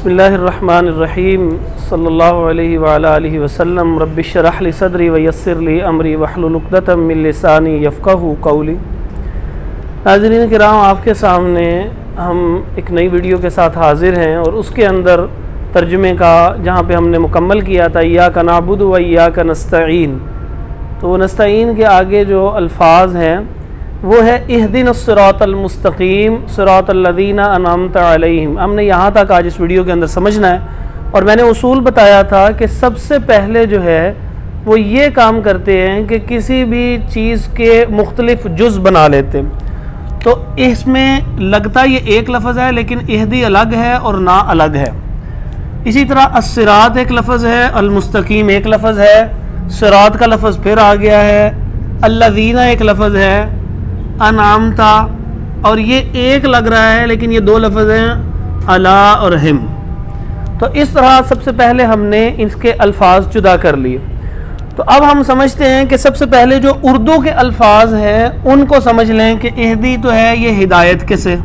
बिस्मिल्लाहिर्रहमानिर्रहीम सल्लल्लाहु अलैहि वअला आलिहि वसल्लम रब्बि श्रह ली सदरी व यस्सिर ली अमरी वहलुल उक़दतम मिन लिसानी यफ़क़हू क़ौली। नाज़रीन किराम, आपके सामने हम एक नई वीडियो के साथ हाज़िर हैं और उसके अंदर तर्जुमे का जहाँ पे हमने मुकम्मल किया था इय्याका नअबुदु व इय्याका नस्तईन, तो नस्तईन के आगे जो अल्फाज हैं वो है इहदिनस सिरातल मुस्तकीम सिरातल लज़ीना अनअमता अलैहिम। हमने यहाँ तक आज इस वीडियो के अंदर समझना है और मैंने उसूल बताया था कि सबसे पहले जो है वो ये काम करते हैं कि किसी भी चीज़ के मुख्तलिफ जुज़ बना लेते हैं। तो इसमें लगता ये एक लफ्ज़ है लेकिन इहदी अलग है और ना अलग है। इसी तरह अस्सिरात एक लफ्ज़ है, अलमुस्तकीम एक लफ्ज़ है, सिरात का लफ्ज़ फिर आ गया है, अल्लज़ीना एक लफ्ज़ है, अनामता और ये एक लग रहा है लेकिन ये दो लफ्ज़ हैं अला और हिम। तो इस तरह सबसे पहले हमने इसके अल्फाज जुदा कर लिए। तो अब हम समझते हैं कि सबसे पहले जो उर्दू के अल्फाज हैं उनको समझ लें कि इहदी तो है ये हिदायत के से,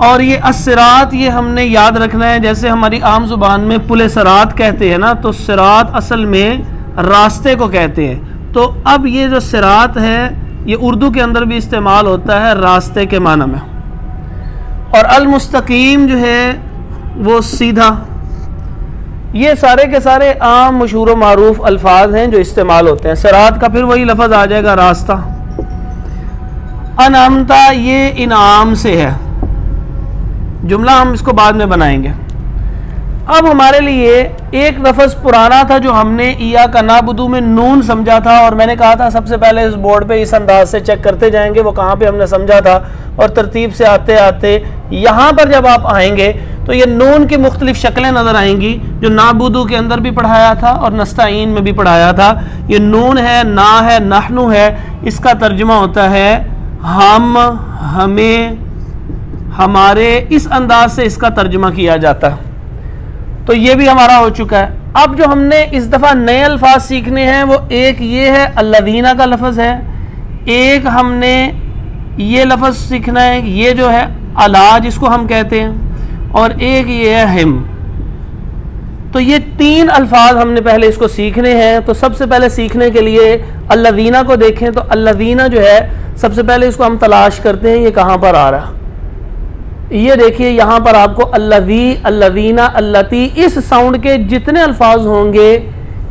और ये अस्सिरात ये हमने याद रखना है। जैसे हमारी आम ज़ुबान में पुल सरात कहते हैं ना, तो सिरात असल में रास्ते को कहते हैं। तो अब ये जो सिरात है ये उर्दू के अंदर भी इस्तेमाल होता है रास्ते के माना में। और अल मुस्तकीम जो है वो सीधा। ये सारे के सारे आम मशहूर व मारूफ अल्फाज हैं जो इस्तेमाल होते हैं। सिरात का फिर वही लफ्ज़ आ जाएगा रास्ता। अनामता ये इनाम से है, जुमला हम इसको बाद में बनाएंगे। अब हमारे लिए एक लफ्ज़ पुराना था जो हमने इय्याका नअबुदु में नून समझा था, और मैंने कहा था सबसे पहले इस बोर्ड पे इस अंदाज से चेक करते जाएंगे वो कहाँ पे हमने समझा था, और तरतीब से आते आते यहाँ पर जब आप आएंगे तो ये नून की मुख्तलिफ शक्लें नज़र आएंगी जो नअबुदु के अंदर भी पढ़ाया था और नस्तईन में भी पढ़ाया था। ये नून है, ना है, नहनु है, इसका तर्जुमा होता है हम, हमें, हमारे, इस अंदाज से इसका तर्जुमा किया जाता है। तो ये भी हमारा हो चुका है। अब जो हमने इस दफ़ा नए अल्फाज सीखने हैं वो एक ये है अल्लज़ीना का लफ्ज़ है, एक हमने ये लफ्ज़ सीखना है ये जो है अला जिसको हम कहते हैं, और एक ये है हिम। तो ये तीन अल्फाज हमने पहले इसको सीखने हैं। तो सबसे पहले सीखने के लिए अल्लज़ीना को देखें तो अल्लज़ीना जो है सबसे पहले इसको हम तलाश करते हैं ये कहाँ पर आ रहा है। ये देखिए यहाँ पर आपको अल्लज़ी, अल्लज़ीना, अल्लती, इस साउंड के जितने अल्फाज होंगे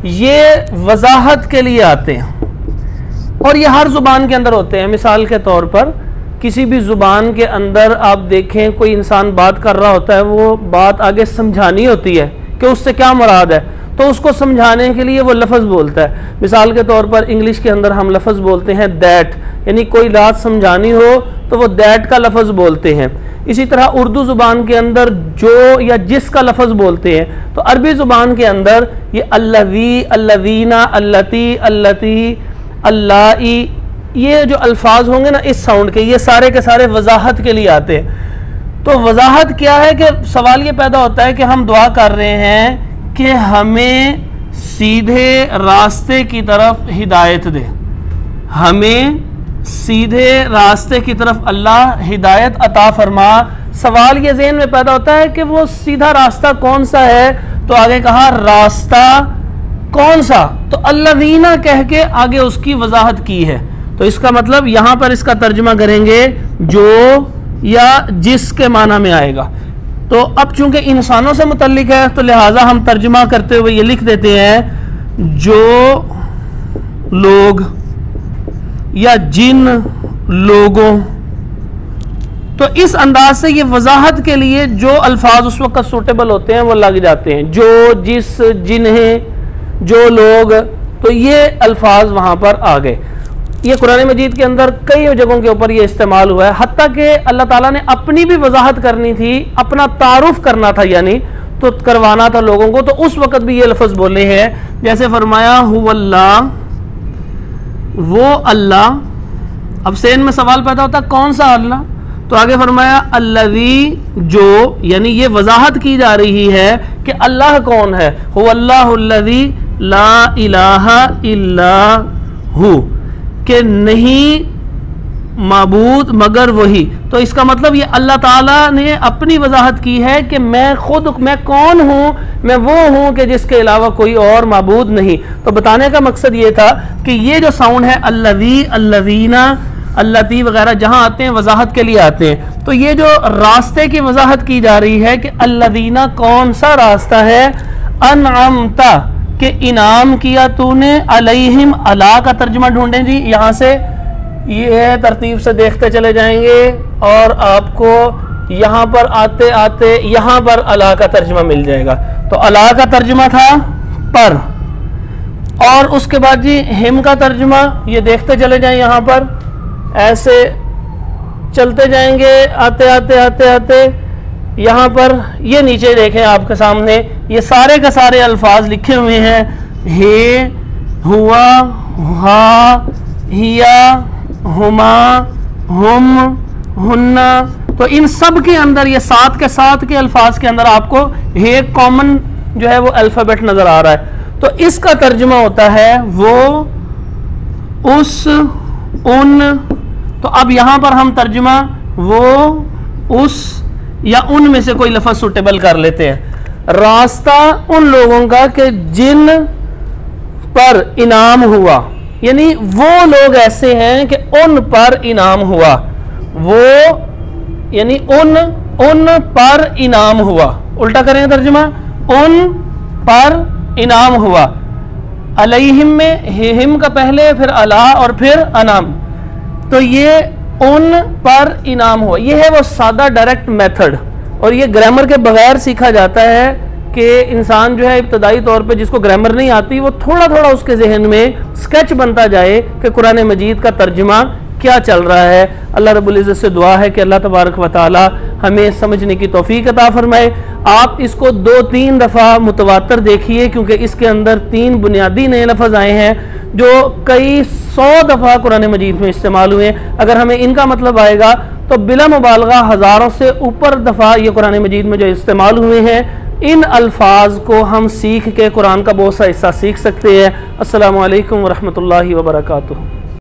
ये वजाहत के लिए आते हैं और ये हर ज़ुबान के अंदर होते हैं। मिसाल के तौर पर किसी भी ज़ुबान के अंदर आप देखें कोई इंसान बात कर रहा होता है, वो बात आगे समझानी होती है कि उससे क्या मुराद है, तो उसको समझाने के लिए वो लफ्ज़ बोलता है। मिसाल के तौर पर इंग्लिश के अंदर हम लफ्ज़ बोलते हैं दैट, यानी कोई बात समझानी हो तो वो दैट का लफ्ज़ बोलते हैं। इसी तरह उर्दू ज़ुबान के अंदर जो या जिस का लफ्ज़ बोलते हैं। तो अरबी ज़ुबान के अंदर ये अल्लज़ी, अल्लज़ीना, अल्लती, अल्लती, अल्लाई, ये जो अल्फाज होंगे ना इस साउंड के, ये सारे के सारे वजाहत के लिए आते हैं। तो वजाहत क्या है कि सवाल ये पैदा होता है कि हम दुआ कर रहे हैं कि हमें सीधे रास्ते की तरफ हिदायत दे, हमें सीधे रास्ते की तरफ अल्लाह हिदायत अता फरमा। सवाल ये ज़हन में पैदा होता है कि वो सीधा रास्ता कौन सा है, तो आगे कहा रास्ता कौन सा, तो अल्लज़ीना कह के आगे उसकी वजाहत की है। तो इसका मतलब यहाँ पर इसका तर्जुमा करेंगे जो या जिसके माना में आएगा। तो अब चूंकि इंसानों से मुतल्लिक है तो लिहाजा हम तर्जुमा करते हुए ये लिख देते हैं जो लोग या जिन लोगों। तो इस अंदाज से ये वजाहत के लिए जो अल्फाज उस वक्त सूटेबल होते हैं वो लग जाते हैं, जो, जिस, जिन्हें, जो लोग। तो ये अल्फाज वहाँ पर आ गए। ये कुरान मजीद के अंदर कई जगहों के ऊपर ये इस्तेमाल हुआ है। हत्ता कि अल्लाह ताला ने अपनी भी वजाहत करनी थी, अपना तारुफ करना था, यानी तो करवाना था लोगों को, तो उस वक़्त भी ये लफ्ज़ बोले हैं। जैसे फरमाया हुवल्लाह, वो अल्लाह। अब सेन में सवाल पैदा होता है कौन सा अल्लाह, तो आगे फरमाया अल्लज़ी, जो, यानी ये वजाहत की जा रही है कि अल्लाह कौन है। हुवल्लाहुल्लज़ी ला इलाहा इल्ला हु, कि नहीं माबूद मगर वही। तो इसका मतलब ये अल्लाह ताला ने अपनी वजाहत की है कि मैं कौन हूँ, मैं वो हूँ कि जिसके अलावा कोई और माबूद नहीं। तो बताने का मकसद ये था कि ये जो साउंड है अल्लज़ी, अल्लज़ीना, अल्लती वगैरह जहाँ आते हैं वजाहत के लिए आते हैं। तो ये जो रास्ते की वजाहत की जा रही है कि अल्लज़ीना कौन सा रास्ता है, अनअमता के इनाम किया तूने, अलैहिम अला का तर्जुमा ढूंढें जी। यहाँ से ये तरतीब से देखते चले जाएंगे और आपको यहाँ पर आते आते यहाँ पर अला का तर्जुमा मिल जाएगा। तो अला का तर्जुमा था पर, और उसके बाद जी हिम का तर्जुमा, ये देखते चले जाएं, यहाँ पर ऐसे चलते जाएंगे आते आते आते आते यहाँ पर ये नीचे देखें आपके सामने ये सारे का सारे अल्फाज लिखे हुए हैं, हे, हुआ, हा, हिया, हुमा, हुम, हुन्ना। तो इन सब के अंदर ये 7 के 7 के अल्फाज के अंदर आपको हे कॉमन जो है वो अल्फ़ाबेट नज़र आ रहा है। तो इसका तर्जुमा होता है वो, उस, उन। तो अब यहाँ पर हम तर्जुमा वो, उस या उन में से कोई लफ्ज़ सुटेबल कर लेते हैं। रास्ता उन लोगों का कि जिन पर इनाम हुआ, यानी वो लोग ऐसे हैं कि उन पर इनाम हुआ, वो यानी उन पर इनाम हुआ। उल्टा करें तर्जुमा, उन पर इनाम हुआ। अलैहिम में हिम का पहले, फिर अला और फिर अनाम। तो ये उन पर इनाम हुआ, ये है वो सादा डायरेक्ट मेथड। और ये ग्रामर के बगैर सीखा जाता है कि इंसान जो है इब्तदाई तौर पे जिसको ग्रामर नहीं आती वो थोड़ा थोड़ा उसके जहन में स्केच बनता जाए कि कुरान मजीद का तर्जुमा क्या चल रहा है। अल्लाह रब्बुल इज़्ज़त से दुआ है कि अल्लाह तबारक व तआला हमें समझने की तौफीक अता फरमाए। आप इसको 2-3 दफ़ा मुतवातर देखिए, क्योंकि इसके अंदर 3 बुनियादी नए लफ्ज़ आए हैं जो कई 100 दफ़ा कुरान मजीद में इस्तेमाल हुए। अगर हमें इनका मतलब आएगा तो बिला मुबालगा हज़ारों से ऊपर दफ़ा ये कुरान मजीद में जो इस्तेमाल हुए हैं, इन अल्फाज को हम सीख के कुरान का बहुत सा हिस्सा सीख सकते हैं। अस्सलामु अलैकुम व रहमतुल्लाहि व बरकातुहू।